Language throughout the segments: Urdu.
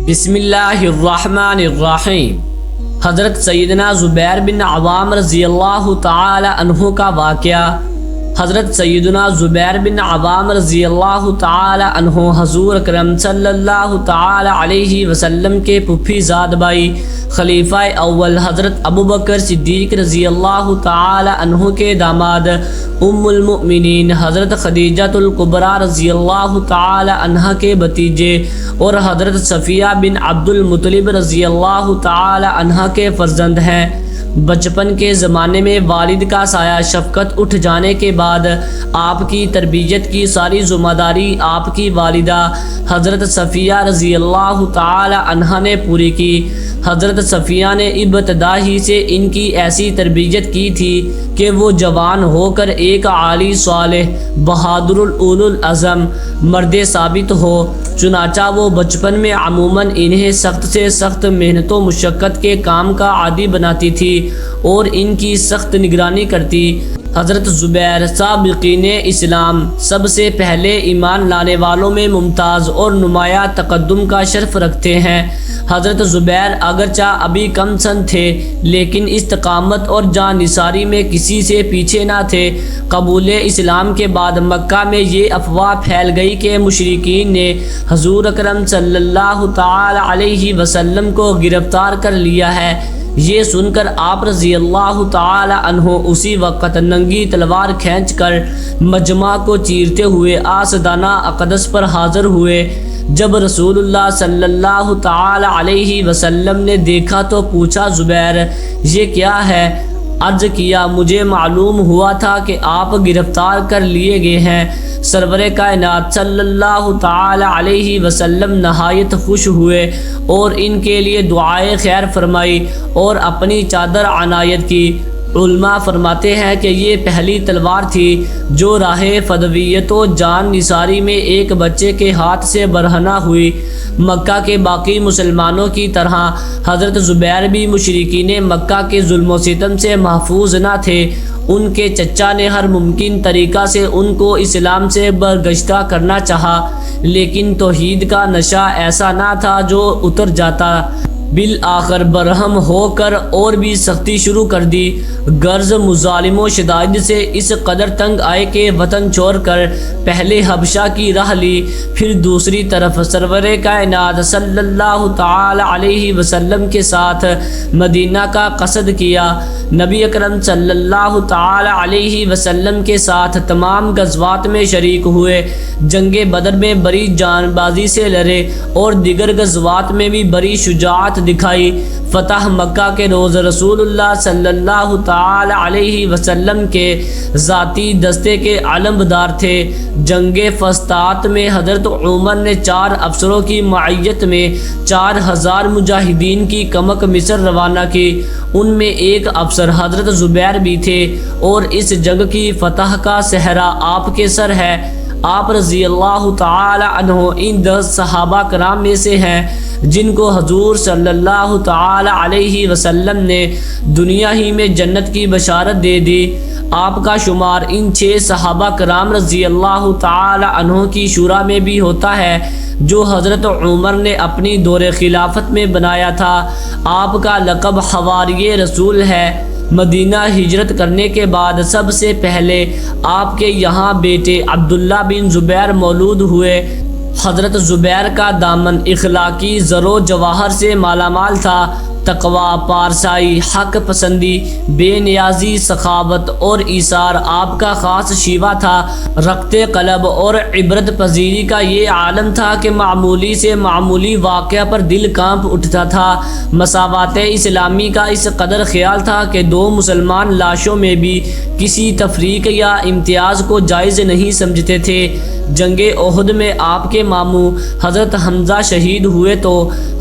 بسم اللہ الرحمن الرحیم۔ حضرت سیدنا زبیر بن عوام رضی اللہ تعالی عنہ کا واقعہ۔ حضرت سیدنا زبیر بن عوام رضی اللہ تعالی عنہ حضور اکرم صلی اللہ تعالی علیہ وسلم کے پھوپھی زاد بھائی خلیفہ اول حضرت ابوبکر صدیق رضی اللہ تعالی عنہ کے داماد ام المؤمنین حضرت خدیجہ الکبریٰ رضی اللہ تعالی عنہ کے بھتیجے اور حضرت صفیہ بن عبد المطلب رضی اللہ تعالی عنہ کے فرزند ہیں۔ بچپن کے زمانے میں والد کا سایہ شفقت اٹھ جانے کے بعد آپ کی تربیت کی ساری ذمہ داری آپ کی والدہ حضرت صفیہ رضی اللہ تعالی عنہ نے پوری کی۔ حضرت صفیہ نے ابتدا ہی سے ان کی ایسی تربیت کی تھی کہ وہ جوان ہو کر ایک عالی صالح بہادر الاول العزم مرد ثابت ہو۔ چنانچہ وہ بچپن میں عموماً انہیں سخت سے سخت محنت و مشقت کے کام کا عادی بناتی تھی اور ان کی سخت نگرانی کرتی۔ حضرت زبیر سابقین اسلام سب سے پہلے ایمان لانے والوں میں ممتاز اور نمایاں تقدم کا شرف رکھتے ہیں۔ حضرت زبیر اگرچہ ابھی کم سن تھے لیکن استقامت اور جان نثاری میں کسی سے پیچھے نہ تھے۔ قبول اسلام کے بعد مکہ میں یہ افواہ پھیل گئی کہ مشرکین نے حضور اکرم صلی اللہ تعالی علیہ وسلم کو گرفتار کر لیا ہے۔ یہ سن کر آپ رضی اللہ تعالی عنہ اسی وقت ننگی تلوار کھینچ کر مجمع کو چیرتے ہوئے آستانہ اقدس پر حاضر ہوئے۔ جب رسول اللہ صلی اللہ تعالی علیہ وسلم نے دیکھا تو پوچھا، زبیر یہ کیا ہے؟ عرض کیا، مجھے معلوم ہوا تھا کہ آپ گرفتار کر لیے گئے ہیں۔ سرور کائنات صلی اللہ تعالی علیہ وسلم نہایت خوش ہوئے اور ان کے لیے دعائے خیر فرمائی اور اپنی چادر عنایت کی۔ علماء فرماتے ہیں کہ یہ پہلی تلوار تھی جو راہ فدویت و جان نثاری میں ایک بچے کے ہاتھ سے برہنہ ہوئی۔ مکہ کے باقی مسلمانوں کی طرح حضرت زبیر بھی مشرکین مکہ کے ظلم و ستم سے محفوظ نہ تھے۔ ان کے چچا نے ہر ممکن طریقہ سے ان کو اسلام سے برگشتہ کرنا چاہا لیکن توحید کا نشہ ایسا نہ تھا جو اتر جاتا۔ بالآخر برہم ہو کر اور بھی سختی شروع کر دی۔ غرض مظالم و شدائد سے اس قدر تنگ آئے کہ وطن چھوڑ کر پہلے حبشہ کی راہ لی، پھر دوسری طرف سرور کائنات صلی اللہ تعالی علیہ وسلم کے ساتھ مدینہ کا قصد کیا۔ نبی اکرم صلی اللہ تعالی علیہ وسلم کے ساتھ تمام غزوات میں شریک ہوئے، جنگ بدر میں بڑی جان بازی سے لڑے اور دیگر غزوات میں بھی بڑی شجاعت دکھائی۔ فتح مکہ کے روز رسول اللہ صلی اللہ تعالی علیہ وسلم کے ذاتی دستے کے علمبردار تھے۔ جنگ فسطاط میں حضرت عمر نے 4 افسروں کی معیت میں 4000 مجاہدین کی کمک مصر روانہ کی۔ ان میں ایک افسر حضرت زبیر بھی تھے اور اس جنگ کی فتح کا صحرا آپ کے سر ہے۔ آپ رضی اللہ تعالی عنہ ان 10 صحابہ کرام میں سے ہیں جن کو حضور صلی اللہ تعالی علیہ وسلم نے دنیا ہی میں جنت کی بشارت دے دی۔ آپ کا شمار ان 6 صحابہ کرام رضی اللہ تعالی عنہ کی شورا میں بھی ہوتا ہے جو حضرت عمر نے اپنی دور خلافت میں بنایا تھا۔ آپ کا لقب حواری رسول ہے۔ مدینہ ہجرت کرنے کے بعد سب سے پہلے آپ کے یہاں بیٹے عبداللہ بن زبیر مولود ہوئے۔ حضرت زبیر کا دامن اخلاقی زر و جواہر سے مالا مال تھا۔ تقوی، پارسائی، حق پسندی، بے نیازی، سخاوت اور ایثار آپ کا خاص شیوا تھا۔ رقت قلب اور عبرت پذیری کا یہ عالم تھا کہ معمولی سے معمولی واقعہ پر دل کانپ اٹھتا تھا۔ مساوات اسلامی کا اس قدر خیال تھا کہ 2 مسلمان لاشوں میں بھی کسی تفریق یا امتیاز کو جائز نہیں سمجھتے تھے۔ جنگ احد میں آپ کے ماموں حضرت حمزہ شہید ہوئے تو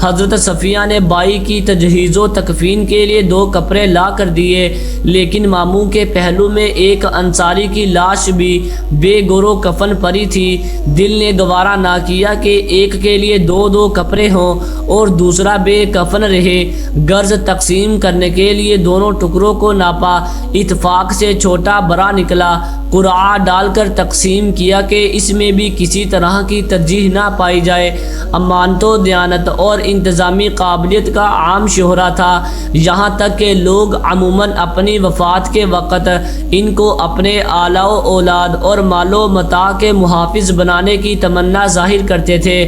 حضرت صفیہ نے بائی کی تجہیز و تکفین کے لیے 2 کپڑے لا کر دیے، لیکن ماموں کے پہلو میں ایک انصاری کی لاش بھی بے گورو کفن پڑی تھی۔ دل نے گوارا نہ کیا کہ ایک کے لیے 2 کپڑے ہوں اور دوسرا بے کفن رہے۔ غرض تقسیم کرنے کے لیے دونوں ٹکڑوں کو ناپا، اتفاق سے چھوٹا بڑا نکلا۔ قرعہ ڈال کر تقسیم کیا کہ اس میں بھی کسی طرح کی ترجیح نہ پائی جائے۔ امانت و دیانت اور انتظامی قابلیت کا عام شہرہ تھا، یہاں تک کہ لوگ عموماً اپنی وفات کے وقت ان کو اپنے آلا و اولاد اور مال و متاع کے محافظ بنانے کی تمنا ظاہر کرتے تھے۔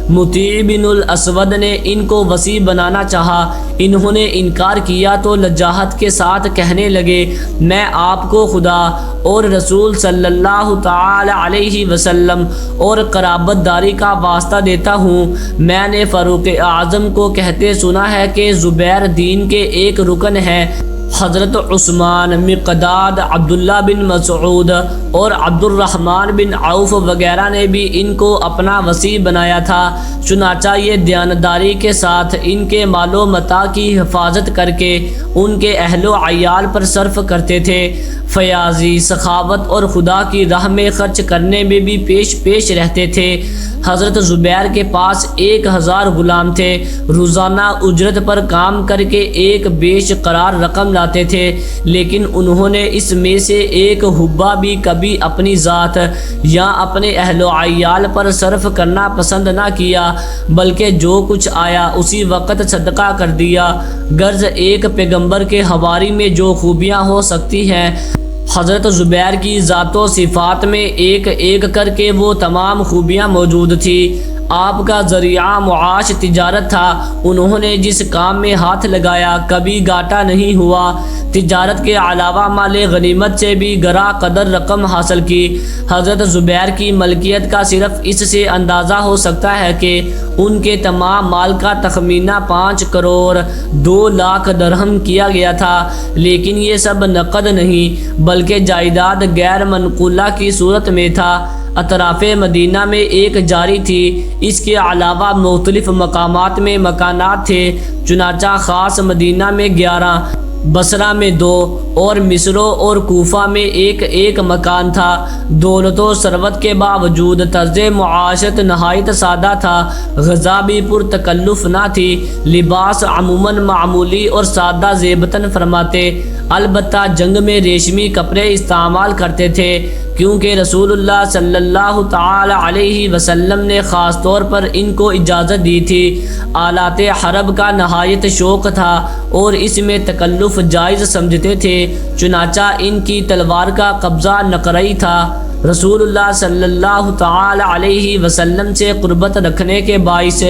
مطیع بن الاسود نے ان کو وصی بنانا چاہا، انہوں نے انکار کیا تو لجاجت کے ساتھ کہنے لگے، میں آپ کو خدا اور رسول صلی اللہ تعالی علیہ وسلم اور قرابت داری کا واسطہ دیتا ہوں، میں نے فاروق اعظم کو کہتے سنا ہے کہ زبیر دین کے ایک رکن ہے۔ حضرت عثمان، مقداد، عبداللہ بن مسعود اور عبد الرحمن بن عوف وغیرہ نے بھی ان کو اپنا وصی بنایا تھا، چنانچہ یہ دیانتداری کے ساتھ ان کے مال و متاع کی حفاظت کر کے ان کے اہل و عیال پر صرف کرتے تھے۔ فیاضی، سخاوت اور خدا کی راہ میں خرچ کرنے میں بھی پیش رہتے تھے۔ حضرت زبیر کے پاس 1000 غلام تھے، روزانہ اجرت پر کام کر کے ایک بیش قرار رقم لاتے تھے، لیکن انہوں نے اس میں سے ایک حبہ بھی کبھی اپنی ذات یا اپنے اہل و عیال پر صرف کرنا پسند نہ کیا، بلکہ جو کچھ آیا اسی وقت صدقہ کر دیا۔ غرض ایک پیغمبر کے حواری میں جو خوبیاں ہو سکتی ہیں، حضرت زبیر کی ذات و صفات میں ایک ایک کر کے وہ تمام خوبیاں موجود تھی۔ آپ کا ذریعہ معاش تجارت تھا، انہوں نے جس کام میں ہاتھ لگایا کبھی گھاٹا نہیں ہوا۔ تجارت کے علاوہ مال غنیمت سے بھی گراں قدر رقم حاصل کی۔ حضرت زبیر کی ملکیت کا صرف اس سے اندازہ ہو سکتا ہے کہ ان کے تمام مال کا تخمینہ 5 کروڑ 2 لاکھ درہم کیا گیا تھا، لیکن یہ سب نقد نہیں بلکہ جائیداد غیر منقولہ کی صورت میں تھا۔ اطراف مدینہ میں ایک جاری تھی، اس کے علاوہ مختلف مقامات میں مکانات تھے، چنانچہ خاص مدینہ میں 11، بصرہ میں 2 اور مصر اور کوفہ میں ایک مکان تھا۔ دولت و ثروت کے باوجود طرز معاشرت نہایت سادہ تھا، غذا بھی پر تکلف نہ تھی، لباس عموماً معمولی اور سادہ زیبتاً فرماتے، البتہ جنگ میں ریشمی کپڑے استعمال کرتے تھے، کیونکہ رسول اللہ صلی اللہ تعالی علیہ وسلم نے خاص طور پر ان کو اجازت دی تھی۔ آلات حرب کا نہایت شوق تھا اور اس میں تکلف جائز سمجھتے تھے، چنانچہ ان کی تلوار کا قبضہ نقرئی تھا۔ رسول اللہ صلی اللہ تعالی علیہ وسلم سے قربت رکھنے کے باعث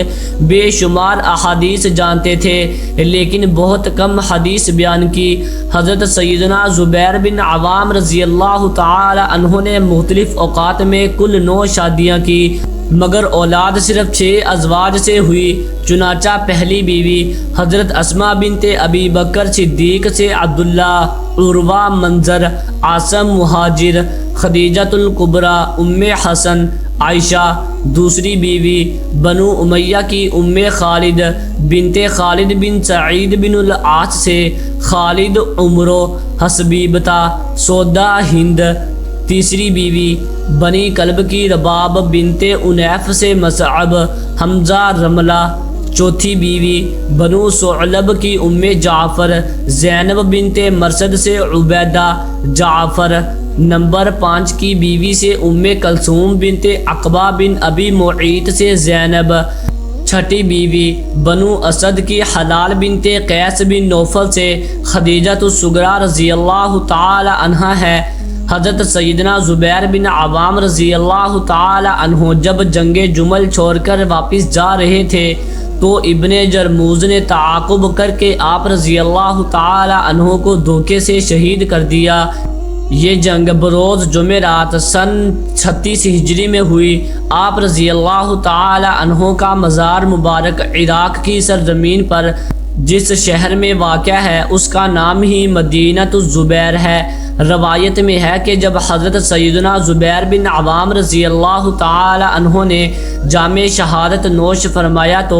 بے شمار احادیث جانتے تھے، لیکن بہت کم حدیث بیان کی۔ حضرت سیدنا زبیر بن عوام رضی اللہ تعالی عنہ نے مختلف اوقات میں کل 9 شادیاں کی، مگر اولاد صرف 6 ازواج سے ہوئی۔ چنانچہ پہلی بیوی حضرت اسماء بنت ابی بکر صدیق سے عبداللہ، عروہ منظر، عاصم مہاجر، خدیجۃ الکبریٰ ام حسن، عائشہ۔ دوسری بیوی بنو امیہ کی ام خالد بنت خالد بن سعید بن العاص سے خالد عمرو حسبیبتہ سودا ہند۔ تیسری بیوی بنی کلب کی رباب بنت انیف سے مصعب حمزہ رملہ۔ چوتھی بیوی بنو ثعلب کی ام جعفر زینب بنت مرثد سے عبیدہ جعفر۔ نمبر 5 کی بیوی سے ام کلثوم بنت عقبہ بن ابی معیط سے زینب۔ چھٹی بیوی بنو اسد کی حلال بنت قیس بن نوفل سے خدیجۃ الصغریٰ رضی اللہ تعالی عنہا ہے۔ حضرت سیدنا زبیر بن عوام رضی اللہ تعالی عنہ جب جنگ جمل چھوڑ کر واپس جا رہے تھے تو ابن جرموز نے تعاقب کر کے آپ رضی اللہ تعالی عنہ کو دھوکے سے شہید کر دیا۔ یہ جنگ بروز جمعرات سن 36 ہجری میں ہوئی۔ آپ رضی اللہ تعالی عنہ کا مزار مبارک عراق کی سرزمین پر جس شہر میں واقع ہے اس کا نام ہی مدینۃ الزبیر ہے۔ روایت میں ہے کہ جب حضرت سیدنا زبیر بن عوام رضی اللہ تعالی عنہ نے جام شہادت نوش فرمایا تو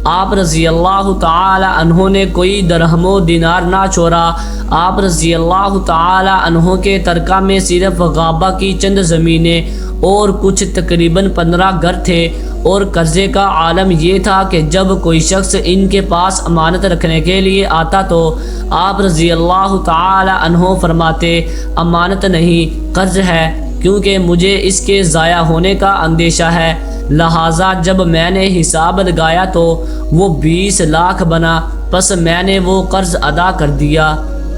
آپ رضی اللہ تعالی عنہ نے کوئی درہم و دینار نہ چھوڑا۔ آپ رضی اللہ تعالی عنہ کے ترکہ میں صرف غابہ کی چند زمینیں اور کچھ تقریباً 15 گھر تھے، اور قرضے کا عالم یہ تھا کہ جب کوئی شخص ان کے پاس امانت رکھنے کے لیے آتا تو آپ رضی اللہ تعالی عنہ فرماتے امانت نہیں، قرض ہے، کیونکہ مجھے اس کے ضائع ہونے کا اندیشہ ہے۔ لہٰذا جب میں نے حساب لگایا تو وہ 20 لاکھ بنا، پس میں نے وہ قرض ادا کر دیا۔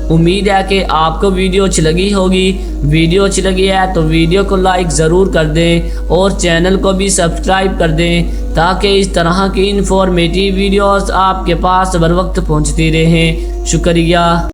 امید ہے کہ آپ کو ویڈیو اچھی لگی ہوگی۔ ویڈیو اچھی لگی ہے تو ویڈیو کو لائک ضرور کر دیں اور چینل کو بھی سبسکرائب کر دیں تاکہ اس طرح کی انفارمیٹیو ویڈیوز آپ کے پاس بر وقت پہنچتی رہیں۔ شکریہ۔